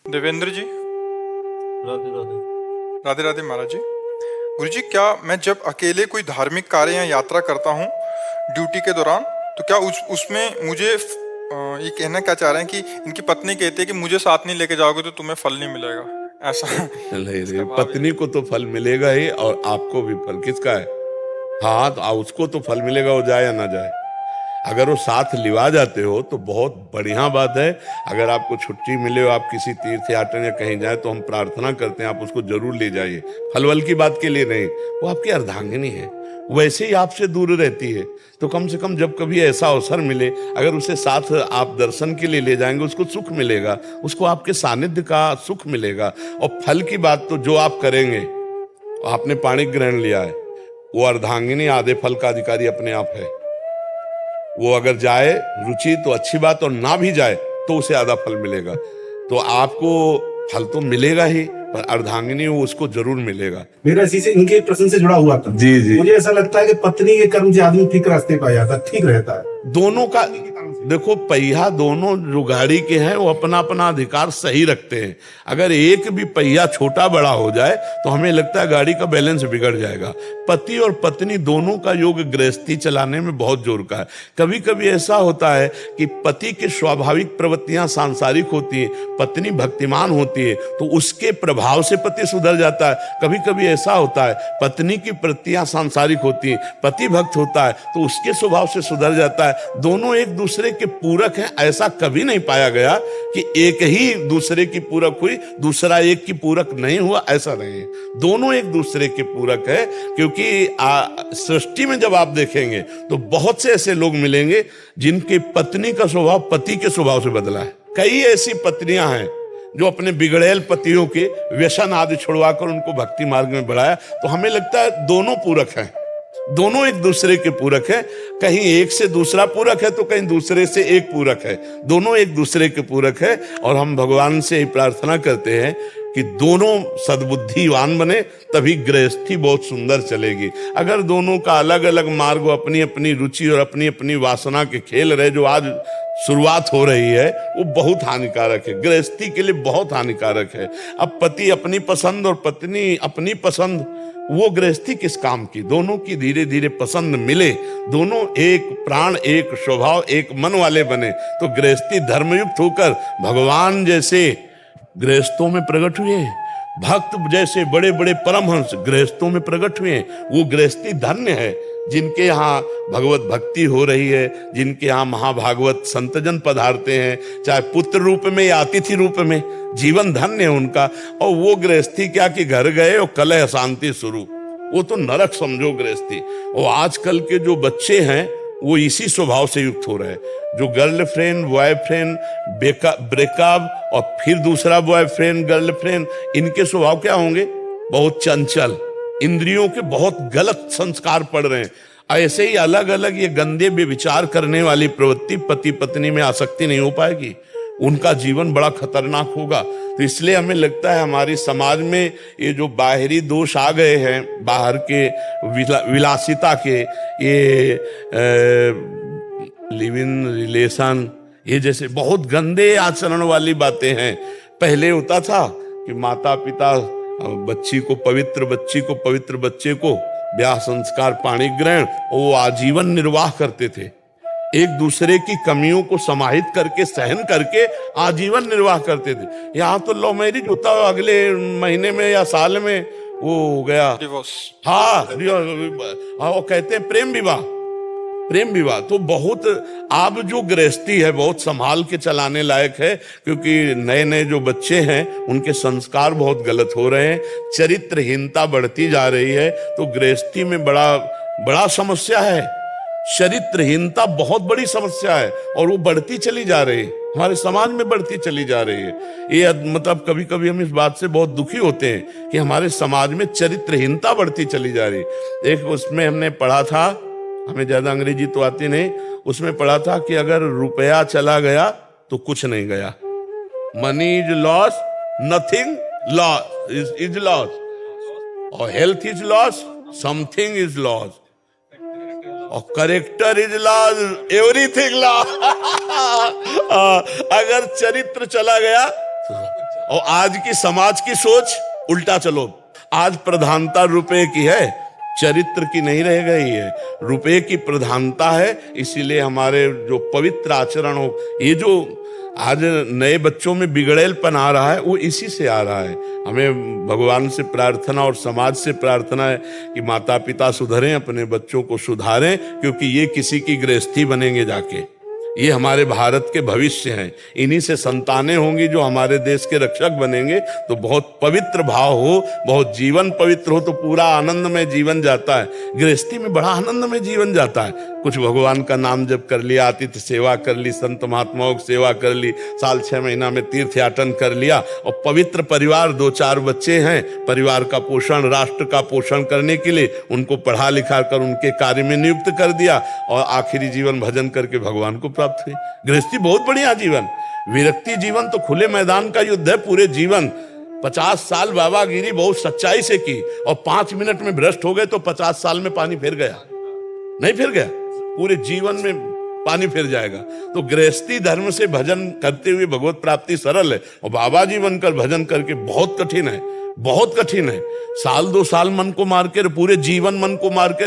देवेंद्र जी। राधे राधे। राधे राधे महाराज जी। गुरु जी, क्या मैं जब अकेले कोई धार्मिक कार्य या यात्रा करता हूँ ड्यूटी के दौरान, तो क्या उसमें मुझे ये कहना क्या चाह रहे हैं कि इनकी पत्नी कहती है कि मुझे साथ नहीं लेके जाओगे तो तुम्हें फल नहीं मिलेगा, ऐसा? नहीं इसका नहीं, भाव पत्नी को तो फल मिलेगा ही, और आपको भी फल। किसका है? हाँ, तो उसको तो फल मिलेगा, वो जाए या ना जाए। अगर वो साथ लिवा जाते हो तो बहुत बढ़िया बात है। अगर आपको छुट्टी मिले हो, आप किसी तीर्थ यात्रा या कहीं जाए, तो हम प्रार्थना करते हैं आप उसको जरूर ले जाइए। फल वल की बात के लिए नहीं, वो आपकी अर्धांगिनी है, वैसे ही आपसे दूर रहती है। तो कम से कम जब कभी ऐसा अवसर मिले, अगर उसे साथ आप दर्शन के लिए ले जाएंगे, उसको सुख मिलेगा, उसको आपके सानिध्य का सुख मिलेगा। और फल की बात तो जो आप करेंगे, आपने पाणी ग्रहण लिया है, वो अर्धांगिनी आधे फल का अधिकारी अपने आप है। वो अगर जाए रुचि तो अच्छी बात, और ना भी जाए तो उसे आधा फल मिलेगा। तो आपको फल तो मिलेगा ही, पर अर्धांगिनी वो उसको जरूर मिलेगा। मेरा इसी से इनके प्रश्न से जुड़ा हुआ था। जी जी। मुझे ऐसा लगता है कि पत्नी के कर्म से आदमी ठीक रास्ते पर आ जाता है, ठीक रहता है। दोनों का देखो, पहिया दोनों जो गाड़ी के हैं वो अपना अपना अधिकार सही रखते हैं। अगर एक भी पहिया छोटा बड़ा हो जाए तो हमें लगता है गाड़ी का बैलेंस बिगड़ जाएगा। पति और पत्नी दोनों का योग गृहस्थी चलाने में बहुत जोर का है। कभी कभी ऐसा होता है कि पति की स्वाभाविक प्रवृत्तियां सांसारिक होती है, पत्नी भक्तिमान होती है, तो उसके प्रभाव से पति सुधर जाता है। कभी कभी ऐसा होता है पत्नी की प्रवृत्तियां सांसारिक होती है, पति भक्त होता है, तो उसके स्वभाव से सुधर जाता है। दोनों एक दूसरे के पूरक हैं। ऐसा कभी नहीं पाया गया कि एक ही दूसरे की पूरक हुई, दूसरा एक की पूरक नहीं हुआ, ऐसा नहीं है। दोनों एक दूसरे के पूरक है। क्योंकि सृष्टि में जब आप देखेंगे तो बहुत से ऐसे लोग मिलेंगे जिनकी पत्नी का स्वभाव पति के स्वभाव से बदला है। कई ऐसी पत्नियां हैं जो अपने बिगड़ैल पतियों के व्यसन आदि छुड़वाकर उनको भक्ति मार्ग में बढ़ाया। तो हमें लगता है दोनों पूरक हैं, दोनों एक दूसरे के पूरक है। कहीं एक से दूसरा पूरक है तो कहीं दूसरे से एक पूरक है। दोनों एक दूसरे के पूरक है। और हम भगवान से ही प्रार्थना करते हैं कि दोनों सद्बुद्धिवान बने, तभी गृहस्थी बहुत सुंदर चलेगी। अगर दोनों का अलग अलग मार्ग, अपनी अपनी रुचि और अपनी अपनी वासना के खेल रहे, जो आज शुरुआत हो रही है, वो बहुत हानिकारक है, गृहस्थी के लिए बहुत हानिकारक है। अब पति अपनी पसंद और पत्नी अपनी पसंद, वो गृहस्थी किस काम की? दोनों की धीरे धीरे पसंद मिले, दोनों एक प्राण एक स्वभाव एक मन वाले बने, तो गृहस्थी धर्मयुक्त होकर भगवान जैसे गृहस्थों में प्रकट हुए, भक्त जैसे बड़े बड़े परमहंस गृहस्थों में प्रकट हुए। वो गृहस्थी धन्य है जिनके यहाँ भगवत भक्ति हो रही है, जिनके यहाँ महाभागवत संतजन पधारते हैं, चाहे पुत्र रूप में या अतिथि रूप में। जीवन धन्य है उनका। और वो गृहस्थी क्या कि घर गए और कलह अशांति शुरू, वो तो नरक समझो गृहस्थी। और आजकल के जो बच्चे हैं वो इसी स्वभाव से युक्त हो रहे हैं। जो गर्लफ्रेंड बॉयफ्रेंड ब्रेकअप और फिर दूसरा बॉयफ्रेंड गर्लफ्रेंड, इनके स्वभाव क्या होंगे? बहुत चंचल, इंद्रियों के बहुत गलत संस्कार पड़ रहे हैं। ऐसे ही अलग अलग ये गंदे बेविचार करने वाली प्रवृत्ति पति पत्नी में आसक्ति नहीं हो पाएगी, उनका जीवन बड़ा खतरनाक होगा। तो इसलिए हमें लगता है हमारी समाज में ये जो बाहरी दोष आ गए हैं, बाहर के विलासिता के, ये लिव इन रिलेशन, ये जैसे बहुत गंदे आचरण वाली बातें हैं। पहले होता था कि माता पिता बच्ची को पवित्र बच्चे को ब्याह संस्कार पाणी ग्रहण, वो आजीवन निर्वाह करते थे। एक दूसरे की कमियों को समाहित करके सहन करके आजीवन निर्वाह करते थे। यहाँ तो लव मैरिज होता है, अगले महीने में या साल में वो हो गया डिवोर्स। हाँ, वो कहते हैं प्रेम विवाह। तो बहुत अब जो गृहस्थी है बहुत संभाल के चलाने लायक है। क्योंकि नए नए जो बच्चे हैं उनके संस्कार बहुत गलत हो रहे हैं, चरित्रहीनता बढ़ती जा रही है। तो गृहस्थी में बड़ा समस्या है, चरित्रहीनता बहुत बड़ी समस्या है, और वो बढ़ती चली जा रही है, हमारे समाज में बढ़ती चली जा रही है। ये मतलब कभी कभी हम इस बात से बहुत दुखी होते हैं कि हमारे समाज में चरित्रहीनता बढ़ती चली जा रही है। एक उसमें हमने पढ़ा था, हमें ज्यादा अंग्रेजी तो आती नहीं, उसमें पढ़ा था कि अगर रुपया चला गया तो कुछ नहीं गया। Money is loss, nothing loss is loss, और health is loss, something is loss, और character is loss, everything loss. अगर चरित्र चला गया और आज की समाज की सोच उल्टा चलो। आज प्रधानता रुपए की है, चरित्र की नहीं रह गई है, रुपए की प्रधानता है। इसीलिए हमारे जो पवित्र आचरण हो, ये जो आज नए बच्चों में बिगड़ेलपन आ रहा है वो इसी से आ रहा है। हमें भगवान से प्रार्थना और समाज से प्रार्थना है कि माता पिता सुधरें, अपने बच्चों को सुधारें, क्योंकि ये किसी की गृहस्थी बनेंगे जाके। ये हमारे भारत के भविष्य हैं, इन्हीं से संतानें होंगी जो हमारे देश के रक्षक बनेंगे। तो बहुत पवित्र भाव हो, बहुत जीवन पवित्र हो तो पूरा आनंद में जीवन जाता है। गृहस्थी में बड़ा आनंद में जीवन जाता है। कुछ भगवान का नाम जप कर लिया, आतिथ्य सेवा कर ली, संत महात्माओं की सेवा कर ली, साल 6 महीना में तीर्थ याटन कर लिया, और पवित्र परिवार, 2-4 बच्चे हैं, परिवार का पोषण, राष्ट्र का पोषण करने के लिए उनको पढ़ा लिखा कर उनके कार्य में नियुक्त कर दिया, और आखिरी जीवन भजन करके भगवान को प्राप्त हुए। गृहस्थी बहुत बढ़िया जीवन। विरक्ति जीवन तो खुले मैदान का युद्ध है पूरे जीवन। 50 साल बाबागिरी बहुत सच्चाई से की, और 5 मिनट में भ्रष्ट हो गए तो 50 साल में पानी फिर गया? नहीं फिर गया, पूरे जीवन में पानी फिर जाएगा। तो गृहस्थी धर्म से भजन करते हुए भगवत प्राप्ति सरल है, और बाबा जी बनकर भजन करके बहुत कठिन है, बहुत कठिन है। साल 2 साल मन को मार के, पूरे जीवन मन को मार के